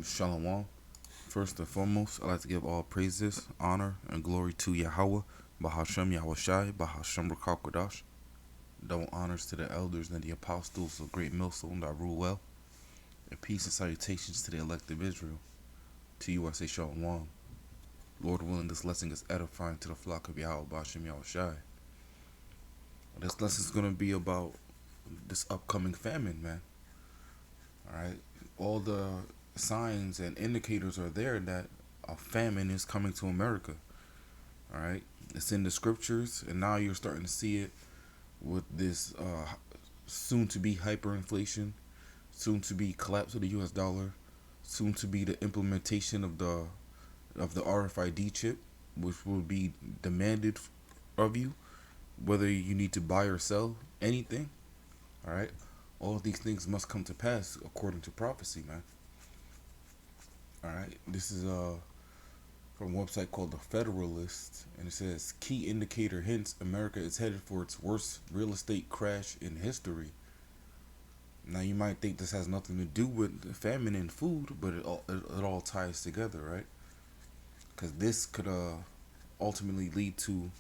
Shalom. First and foremost, I'd like to give all praises, honor, and glory to Yahweh, Bahashem Yahushai, Bahashem Rakakwadash. Double honors to the elders and the apostles of Great Millstone that rule well. And peace and salutations to the elect of Israel. To you I say Shalom. Lord willing, this lesson is edifying to the flock of Yahweh, Bahashem Yahushai. This lesson is going to be about this upcoming famine, man. Alright? All the signs and indicators are there that a famine is coming to America. Alright? It's in the scriptures, and now you're starting to see it with this soon to be hyperinflation, soon to be collapse of the US dollar, soon to be the implementation of the RFID chip, which will be demanded of you, whether you need to buy or sell anything. Alright? All of these things must come to pass according to prophecy, man. Alright, this is from a website called The Federalist, and it says key indicator hints America is headed for its worst real estate crash in history. Now you might think this has nothing to do with famine and food, but it all ties together, right? Because this could ultimately lead to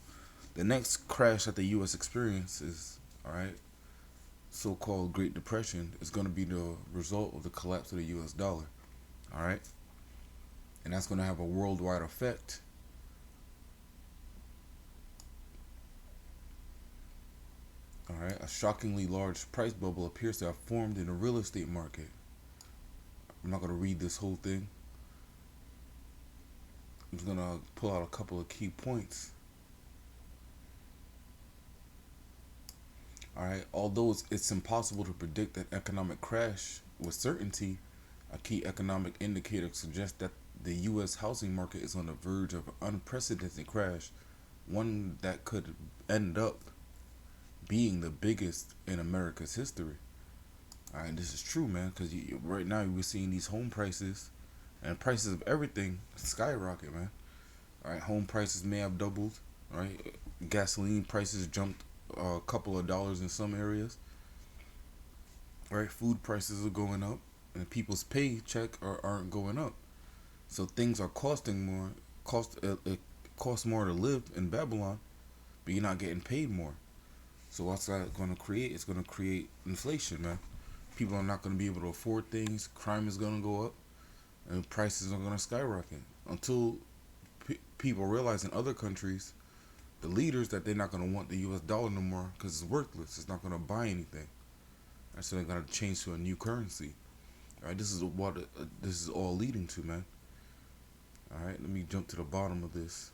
the next crash that the U.S. experiences. All right, so-called Great Depression is going to be the result of the collapse of the U.S. dollar. All right. And that's going to have a worldwide effect. Alright, a shockingly large price bubble appears to have formed in the real estate market. I'm not going to read this whole thing. I'm just going to pull out a couple of key points. Alright, although it's impossible to predict an economic crash with certainty, a key economic indicator suggests that the U.S. housing market is on the verge of an unprecedented crash, one that could end up being the biggest in America's history. Alright, this is true, man, because right now we're seeing these home prices and prices of everything skyrocket, man. Alright, home prices may have doubled, right? Gasoline prices jumped a couple of dollars in some areas. Right, food prices are going up, and people's paycheck aren't going up. So things are costing more. It costs more to live in Babylon, but you're not getting paid more. So what's that going to create? It's going to create inflation, man. People are not going to be able to afford things. Crime is going to go up, and prices are going to skyrocket until people realize in other countries, the leaders, that they're not going to want the U.S. dollar no more because it's worthless. It's not going to buy anything. And so they're going to change to a new currency. All right, this is what this is all leading to, man. All right, let me jump to the bottom of this.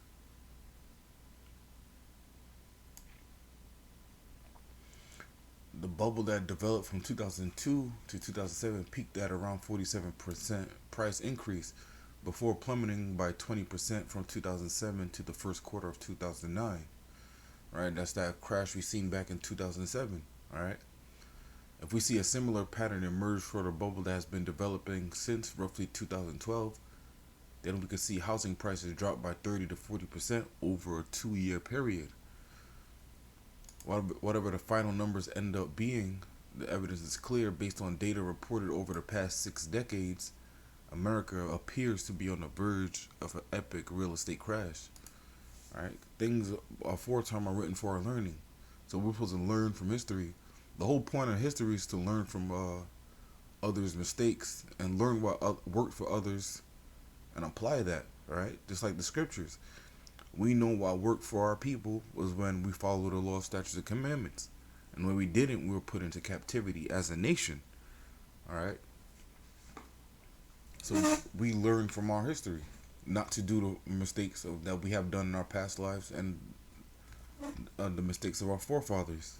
The bubble that developed from 2002 to 2007 peaked at around 47% price increase before plummeting by 20% from 2007 to the first quarter of 2009. All right, that's that crash we seen back in 2007. All right. If we see a similar pattern emerge for the bubble that has been developing since roughly 2012, then we could see housing prices drop by 30 to 40% over a 2-year period. Whatever the final numbers end up being, the evidence is clear based on data reported over the past 6 decades. America appears to be on the verge of an epic real estate crash. All right, things aforetime are written for our learning, so we're supposed to learn from history. The whole point of history is to learn from others' mistakes and learn what worked for others and apply that, right? Just like the scriptures. We know what worked for our people was when we followed the law, statutes, and commandments. And when we didn't, we were put into captivity as a nation. All right? So we learn from our history not to do the mistakes that we have done in our past lives and the mistakes of our forefathers.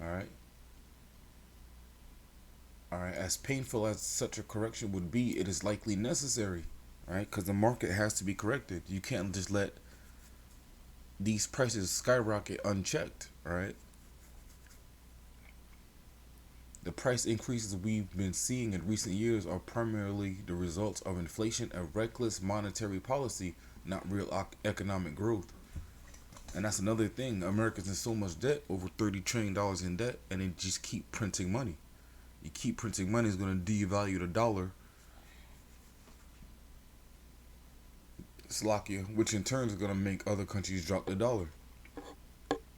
All right? All right, as painful as such a correction would be, it is likely necessary, right? Because the market has to be corrected. You can't just let these prices skyrocket unchecked, right? The price increases we've been seeing in recent years are primarily the results of inflation and reckless monetary policy, not real economic growth. And that's another thing. America's in so much debt, over $30 trillion in debt, and they just keep printing money. You keep printing money is going to devalue the dollar, Slovakia, which in turn is going to make other countries drop the dollar.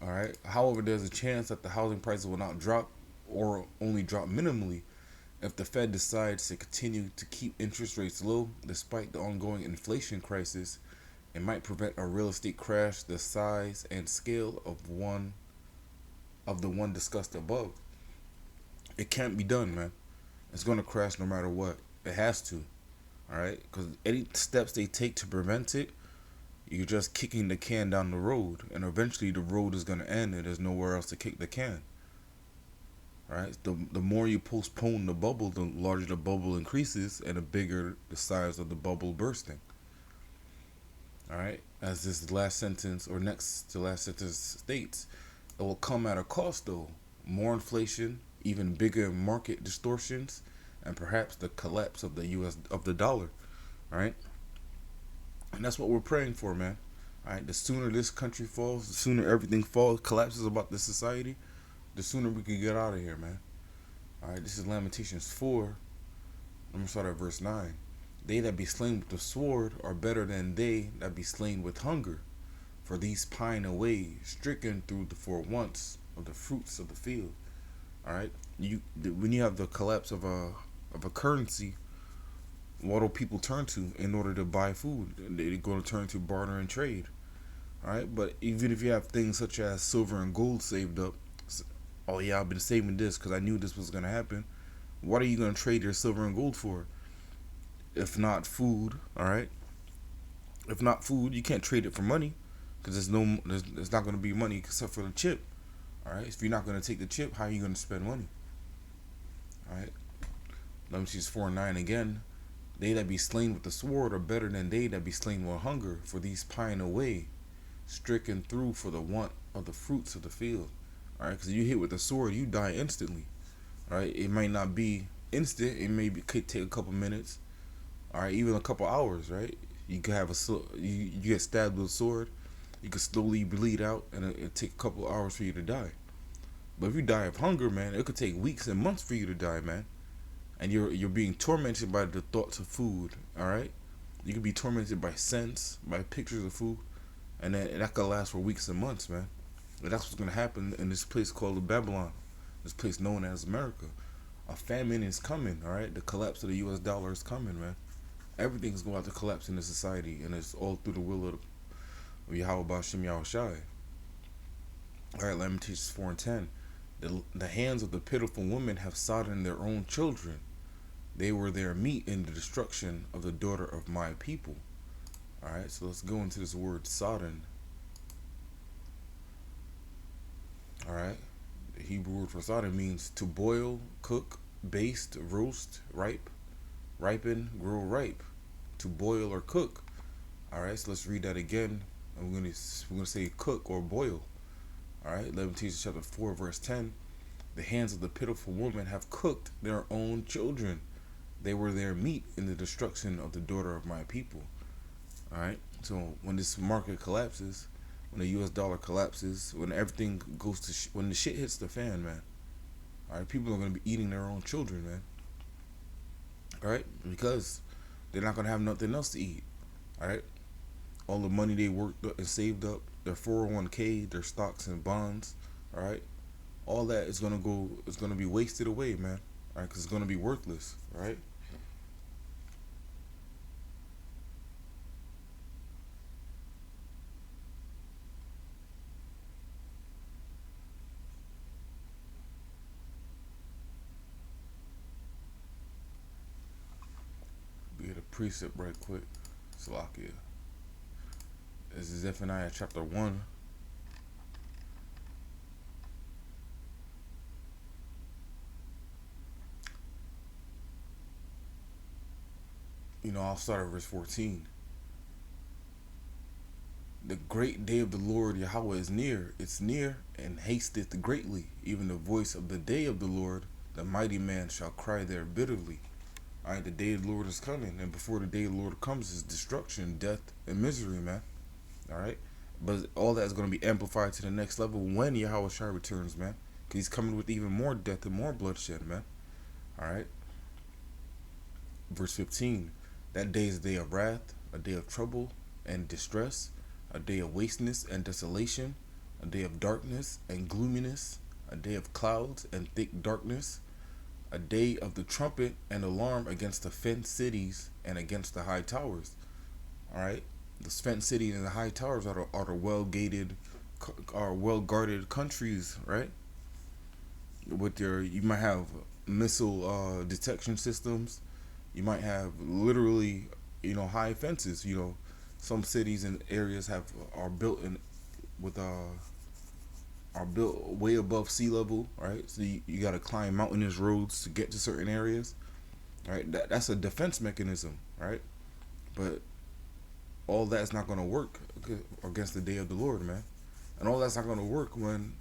All right. However, there's a chance that the housing prices will not drop or only drop minimally if the Fed decides to continue to keep interest rates low despite the ongoing inflation crisis. It might prevent a real estate crash the size and scale of the one discussed above. It can't be done, man. It's going to crash no matter what. It has to. All right, because any steps they take to prevent it, you're just kicking the can down the road, and eventually the road is going to end, and there's nowhere else to kick the can. All right, the more you postpone the bubble, the larger the bubble increases, and the bigger the size of the bubble bursting. All right, as this last sentence or next to last sentence states, it will come at a cost though. More inflation, even bigger market distortions, and perhaps the collapse of the U.S. of the dollar. Right, and that's what we're praying for, man. All right, the sooner this country falls, the sooner everything falls, collapses about this society, the sooner we can get out of here, man. All right, this is Lamentations 4. I'm gonna start at verse 9. They that be slain with the sword are better than they that be slain with hunger, for these pine away, stricken through the for wants of the fruits of the field. All right, when you have the collapse of a currency, what do people turn to in order to buy food? They're going to turn to barter and trade. All right, but even if you have things such as silver and gold saved up, oh yeah, I've been saving this because I knew this was going to happen. What are you going to trade your silver and gold for? If not food, all right. If not food, you can't trade it for money because there's not going to be money except for the chip. All right, if you're not going to take the chip, how are you going to spend money? All right, let me choose 4:9 again. They that be slain with the sword are better than they that be slain with hunger, for these pine away, stricken through for the want of the fruits of the field. All right, because you hit with the sword, you die instantly. All right, it might not be instant. Could take a couple minutes. All right, even a couple hours. Right, you could have you get stabbed with a sword. You could slowly bleed out, and it take a couple hours for you to die. But if you die of hunger, man, it could take weeks and months for you to die, man. And you're being tormented by the thoughts of food. All right, you could be tormented by scents, by pictures of food, and that could last for weeks and months, man. And that's what's gonna happen in this place called Babylon, this place known as America. A famine is coming. All right, the collapse of the U.S. dollar is coming, man. Everything's going to collapse in the society, and it's all through the will of Yahweh Bashim Yahweh Shai. All right, Lamentations 4:10. The hands of the pitiful women have sodden their own children. They were their meat in the destruction of the daughter of my people. All right, so let's go into this word sodden. All right, the Hebrew word for sodden means to boil, cook, baste, roast, ripen, grow ripe, to boil or cook. All right, so let's read that again. And we're gonna say cook or boil. All right, Lamentations chapter 4, verse 10. The hands of the pitiful woman have cooked their own children. They were their meat in the destruction of the daughter of my people. All right, so when this market collapses, when the U.S. dollar collapses, when everything goes to when the shit hits the fan, man. All right, people are gonna be eating their own children, man. All right, because they're not gonna have nothing else to eat. All right, all the money they worked up and saved up, their 401k, their stocks and bonds. All right, all that is gonna go. It's gonna be wasted away, man. All right, because it's gonna be worthless. All right. We get a precept right quick. Salakia. This is Zephaniah chapter 1. I'll start at verse 14. The great day of the Lord Yahweh is near. It's near and hasteth greatly. Even the voice of the day of the Lord, the mighty man shall cry there bitterly. All right, the day of the Lord is coming, and before the day of the Lord comes is destruction, death, and misery, man. All right, but all that is going to be amplified to the next level when Yahweh Shai returns, man. Because he's coming with even more death and more bloodshed, man. All right. Verse 15. That day is a day of wrath, a day of trouble and distress, a day of wasteness and desolation, a day of darkness and gloominess, a day of clouds and thick darkness, a day of the trumpet and alarm against the fenced cities and against the high towers. All right. The fenced cities and the high towers are the well gated, are well guarded countries, right? With your, you might have missile detection systems. You might have literally, high fences. Some cities and areas are built in with are built way above sea level, right? So you got to climb mountainous roads to get to certain areas, right? That's a defense mechanism, right? But all that's not going to work against the day of the Lord, man. And all that's not going to work when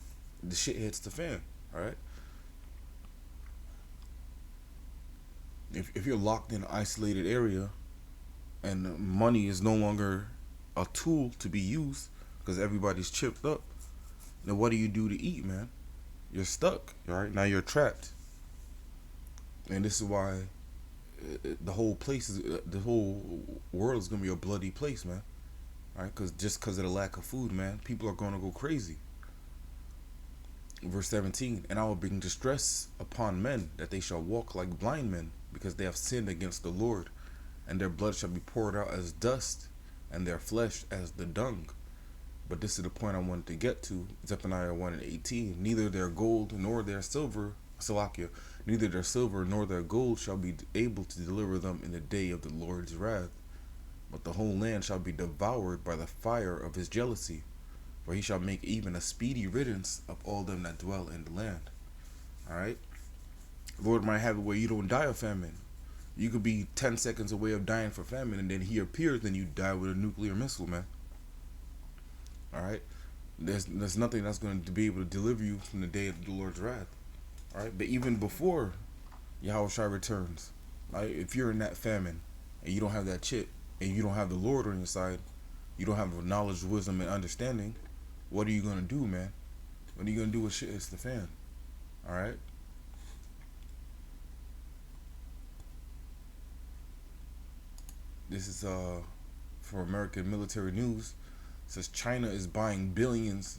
the shit hits the fan, all right? If you're locked in an isolated area and money is no longer a tool to be used because everybody's chipped up, then what do you do to eat, man? You're stuck, all right? Now you're trapped. And this is why the whole world is going to be a bloody place, man. All right? Just because of the lack of food, man, people are going to go crazy. Verse 17, and I will bring distress upon men, that they shall walk like blind men, because they have sinned against the Lord, and their blood shall be poured out as dust, and their flesh as the dung. But this is the point I wanted to get to. Zephaniah 1 and 18. Neither their gold nor their silver, Salakia, neither their silver nor their gold shall be able to deliver them in the day of the Lord's wrath. But the whole land shall be devoured by the fire of his jealousy. For he shall make even a speedy riddance of all them that dwell in the land. Alright? Lord might have it where you don't die of famine. You could be 10 seconds away of dying for famine, and then he appears, and you die with a nuclear missile, man. Alright? There's nothing that's going to be able to deliver you from the day of the Lord's wrath. Alright? But even before Yahushua returns, right? If you're in that famine, and you don't have that chip, and you don't have the Lord on your side, you don't have knowledge, wisdom, and understanding, what are you going to do, man? What are you going to do with shit hits the fan? Alright? This is for American Military News. It says China is buying billions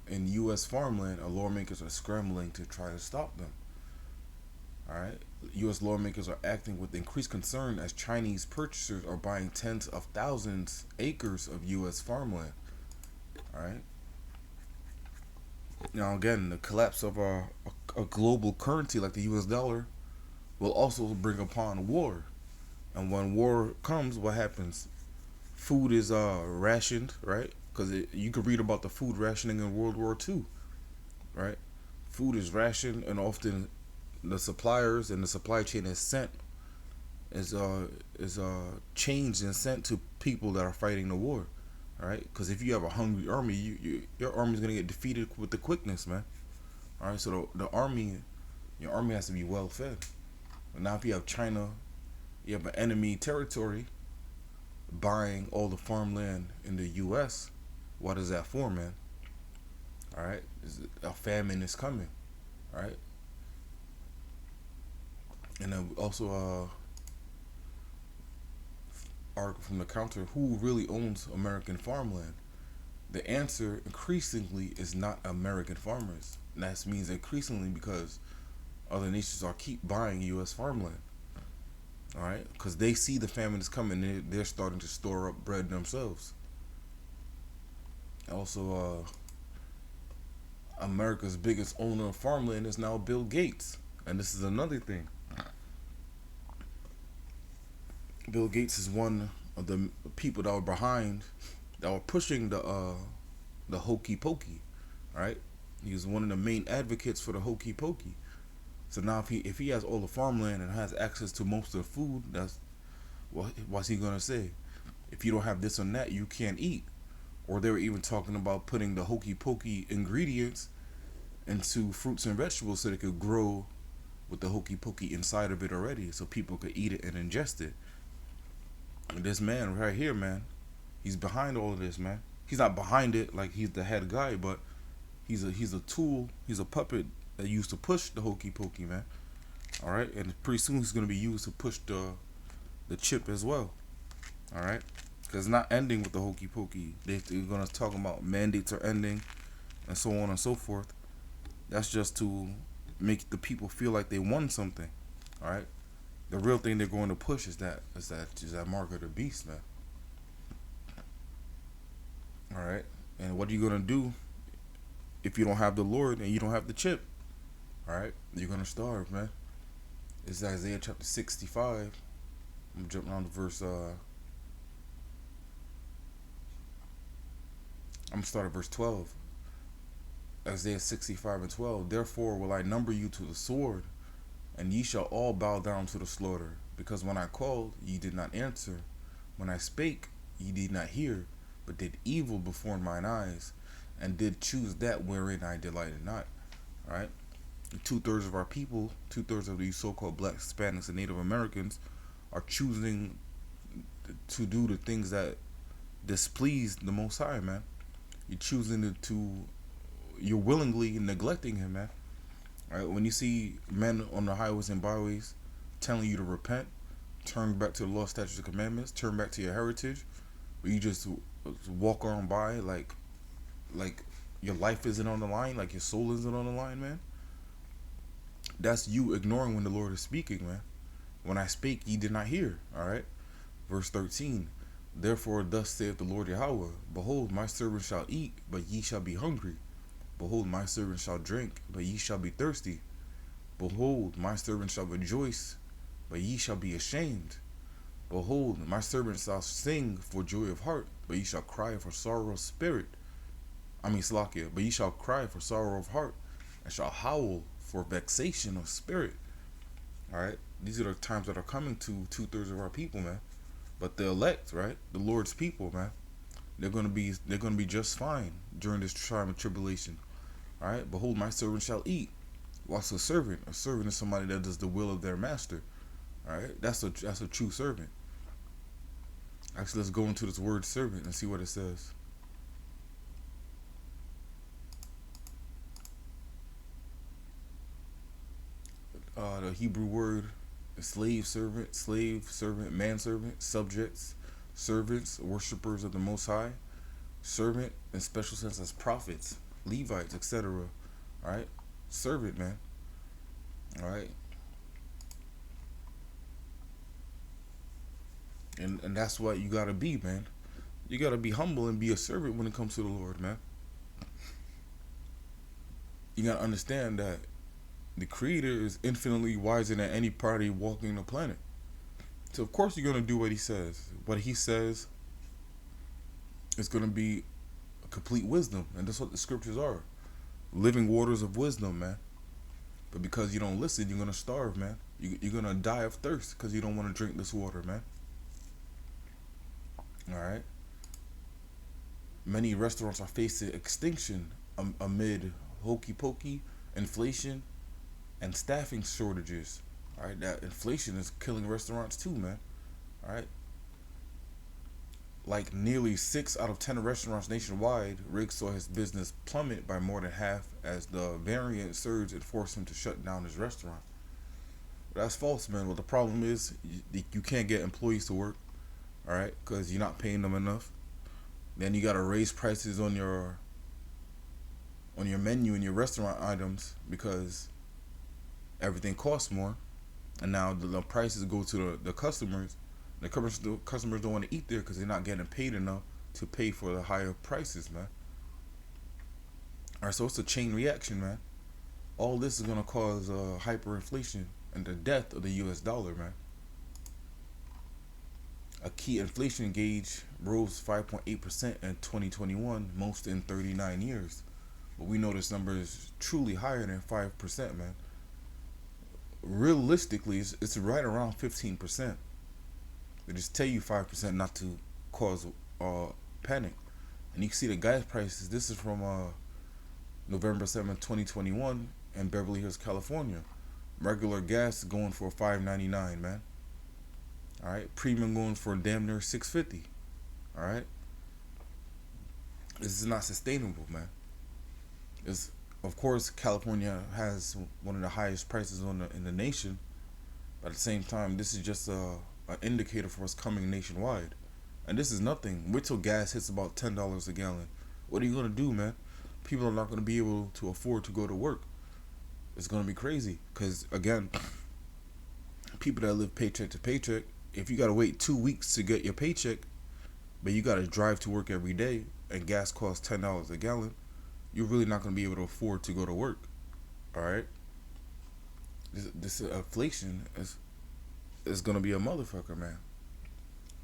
in U.S. farmland, and lawmakers are scrambling to try to stop them. Alright? U.S. lawmakers are acting with increased concern as Chinese purchasers are buying tens of thousands acres of U.S. farmland. Alright? Now again, the collapse of a global currency like the U.S. dollar will also bring upon war. And when war comes, what happens? Food is rationed, right? Because you can read about the food rationing in World War II, right? Food is rationed, and often the suppliers and the supply chain is changed and sent to people that are fighting the war, right? Because if you have a hungry army, your army's gonna get defeated with the quickness, man. All right, so your army has to be well fed. But now if you have China, you have an enemy territory buying all the farmland in the U.S. What is that for, man? All right, a famine is coming, all right. And then also article from the counter: who really owns American farmland? The answer increasingly is not American farmers. And that means increasingly because other nations are keep buying U.S. farmland. All right, because they see the famine is coming, they're starting to store up bread themselves. Also, America's biggest owner of farmland is now Bill Gates, and this is another thing. Bill Gates is one of the people that were pushing the hokey pokey. All right, he was one of the main advocates for the hokey pokey. So now, if he has all the farmland and has access to most of the food, what's he gonna say? If you don't have this and that, you can't eat. Or they were even talking about putting the hokey pokey ingredients into fruits and vegetables so they could grow with the hokey pokey inside of it already, so people could eat it and ingest it. And this man right here, man, he's behind all of this, man. He's not behind it like he's the head guy, but he's a tool, he's a puppet that used to push the hokey pokey, man. All right, and pretty soon it's gonna be used to push the chip as well. All right, because it's not ending with the hokey pokey. They're gonna talk about mandates are ending and so on and so forth. That's just to make the people feel like they won something. All right. The real thing they're going to push is that mark of the beast, man. All right. And what are you gonna do if you don't have the Lord and you don't have the chip? All right. You're gonna starve, man. It's Isaiah chapter 65. I'm jumping on to verse. I'm gonna start at verse 12. Isaiah 65 and 12. Therefore will I number you to the sword, and ye shall all bow down to the slaughter. Because when I called, ye did not answer. When I spake, ye did not hear, but did evil before mine eyes, and did choose that wherein I delighted not. Right? 2/3 of our people, 2/3 of these so-called black Hispanics and Native Americans, are choosing to do the things that displease the Most High, man. You're choosing you're willingly neglecting Him, man. Right? When you see men on the highways and byways telling you to repent, turn back to the law, statutes, and commandments, turn back to your heritage, but you just walk on by like your life isn't on the line, like your soul isn't on the line, man. That's you ignoring when the Lord is speaking, man. When I spake, ye did not hear. All right. Verse 13. Therefore, thus saith the Lord Yahweh: Behold, my servant shall eat, but ye shall be hungry. Behold, my servant shall drink, but ye shall be thirsty. Behold, my servant shall rejoice, but ye shall be ashamed. Behold, my servant shall sing for joy of heart, but ye shall cry for sorrow of spirit. Slakia, but ye shall cry for sorrow of heart, and shall howl for vexation of spirit. Alright? These are the times that are coming to 2/3 of our people, man. But the elect, right? The Lord's people, man. They're gonna be just fine during this time of tribulation. Alright? Behold, my servant shall eat. What's a servant? A servant is somebody that does the will of their master. Alright? That's a true servant. Actually, let's go into this word servant and see what it says. The Hebrew word slave, servant, manservant, subjects, servants, worshippers of the Most High, servant in special sense as prophets, Levites, etc. All right, servant, man. All right, and that's what you gotta be, man. You gotta be humble and be a servant when it comes to the Lord, man. You gotta understand that the Creator is infinitely wiser than any party walking the planet. So of course you're gonna do what He says. What He says is gonna be a complete wisdom, and that's what the scriptures are. Living waters of wisdom, man. But because you don't listen, you're gonna starve, man. You're gonna die of thirst because you don't want to drink this water, man. All right. Many restaurants are facing extinction amid hokey pokey, inflation, and staffing shortages. All right, that inflation is killing restaurants too, man. All right, like nearly 6 out of 10 restaurants nationwide, Riggs saw his business plummet by more than half as the variant surged and forced him to shut down his restaurant. That's false, man. Well, the problem is you can't get employees to work. All right, because you're not paying them enough. Then you gotta raise prices on your menu and your restaurant items because everything costs more, and now the prices go to the customers. The customers don't want to eat there because they're not getting paid enough to pay for the higher prices, man. All right, so it's a chain reaction, man. All this is gonna cause hyperinflation and the death of the U.S. dollar, man. A key inflation gauge rose 5.8% in 2021, most in 39 years. But we know this number is truly higher than 5%, man. Realistically, it's right around 15%. They just tell you 5% not to cause panic. And you can see the gas prices. This is from November 7th, 2021 in Beverly Hills, California. Regular gas going for $5.99, man. All right, premium going for damn near $6.50. All right, this is not sustainable, man. It's, of course, California has one of the highest prices in the nation, At the same time, this is just an indicator for us coming nationwide. And this is nothing. Wait till gas hits about $10 a gallon. What are you gonna do, man? People are not gonna be able to afford to go to work. It's gonna be crazy. Cause again, people that live paycheck to paycheck, if you gotta wait 2 weeks to get your paycheck, but you gotta drive to work every day, and gas costs $10 a gallon, you're really not gonna be able to afford to go to work. All right, this inflation is gonna be a motherfucker, man.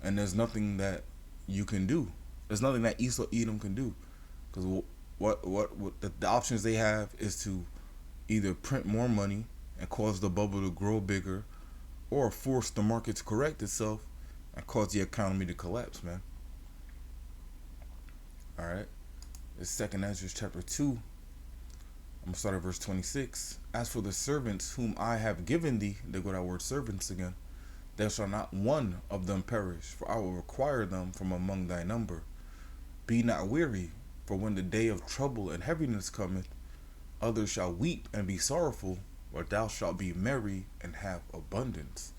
And there's nothing that you can do. There's nothing that Esau Edom can do, because what the options they have is to either print more money and cause the bubble to grow bigger, or force the market to correct itself and cause the economy to collapse, man. All right. This second Ezra chapter 2. I'm gonna start at verse 26. As for the servants whom I have given thee, there go that word servants again. There shall not one of them perish, for I will require them from among thy number. Be not weary, for when the day of trouble and heaviness cometh, others shall weep and be sorrowful, but thou shalt be merry and have abundance.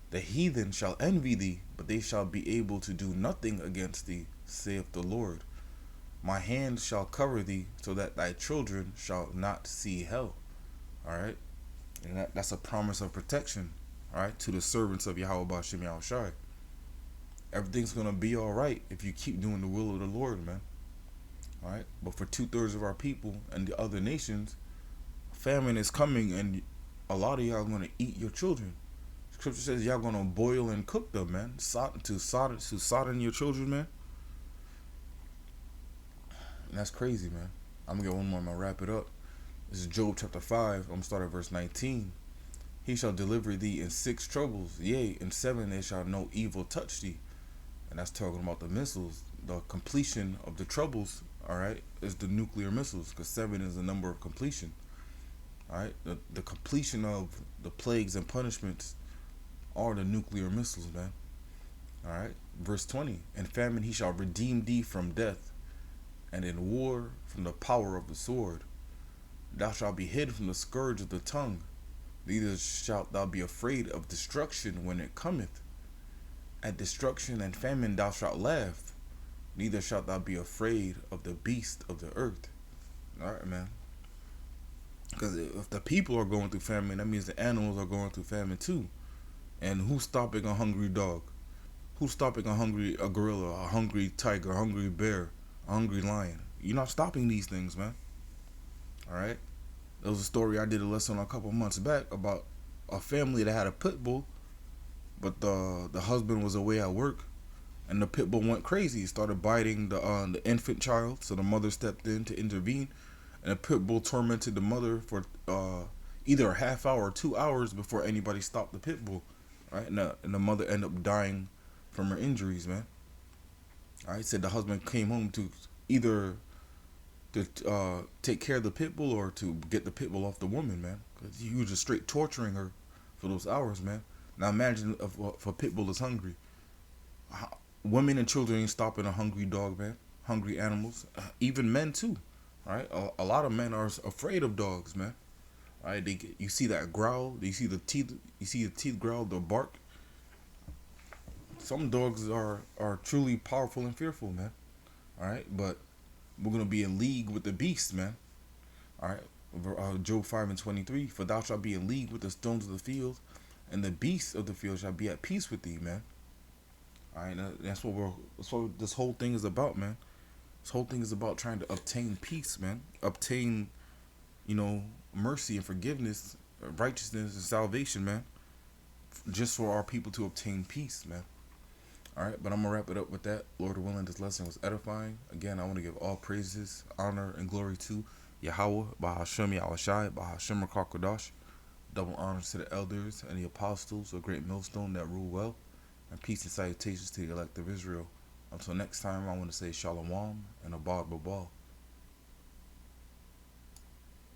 The heathen shall envy thee, but they shall be able to do nothing against thee, saith the Lord. My hand shall cover thee, so that thy children shall not see hell. Alright? And that's a promise of protection, alright, to the servants of Yahweh Ba'ashem Yahushai. Everything's going to be alright if you keep doing the will of the Lord, man. Alright? But for 2/3 of our people and the other nations, famine is coming, and a lot of y'all are going to eat your children. Scripture says y'all going to boil and cook them, man. To sodden your children, man. And that's crazy, man. I'm going to get one more. I'm going to wrap it up. This is Job chapter 5. I'm going to start at verse 19. He shall deliver thee in 6 troubles. Yea, in 7 there shall no evil touch thee. And that's talking about the missiles. The completion of the troubles, all right, is the nuclear missiles. Because 7 is the number of completion. All right. The completion of the plagues and punishments are the nuclear missiles, man. All right. Verse 20. In famine he shall redeem thee from death, and in war from the power of the sword. Thou shalt be hid from the scourge of the tongue, neither shalt thou be afraid of destruction when it cometh. At destruction and famine thou shalt laugh, neither shalt thou be afraid of the beast of the earth. Alright, man. Because if the people are going through famine, that means the animals are going through famine too. And who's stopping a hungry dog? Who's stopping a gorilla, a hungry tiger, a hungry bear, a hungry lion? You're not stopping these things, man. Alright? There was a story I did a lesson on a couple months back about a family that had a pit bull, but the husband was away at work, and the pit bull went crazy. He started biting the infant child, so the mother stepped in to intervene, and the pit bull tormented the mother for either a half hour or 2 hours before anybody stopped the pit bull. Right? And the mother ended up dying from her injuries, man. Alright, said the husband came home to either to take care of the pit bull or to get the pit bull off the woman, man. Because he was just straight torturing her for those hours, man. Now imagine if a pit bull is hungry. Women and children ain't stopping a hungry dog, man. Hungry animals. Even men too. Right? A lot of men are afraid of dogs, man. Right? You see that growl. You see the teeth. You see the teeth growl, the bark. Some dogs are truly powerful and fearful, man. All right, but we're gonna be in league with the beast, man. All right, Job 5:23. For thou shalt be in league with the stones of the field, and the beasts of the field shall be at peace with thee, man. All right, that's what this whole thing is about, man. This whole thing is about trying to obtain peace, man. Obtain, mercy and forgiveness, righteousness and salvation, man. Just for our people to obtain peace, man. Alright, but I'm going to wrap it up with that. Lord willing, this lesson was edifying. Again, I want to give all praises, honor, and glory to Yahweh, Bahashem Yahushai, Bahashem Rakakodash. Double honors to the elders and the apostles, a great millstone that rule well. And peace and salutations to the elect of Israel. Until next time, I want to say Shalom and Abad Babal.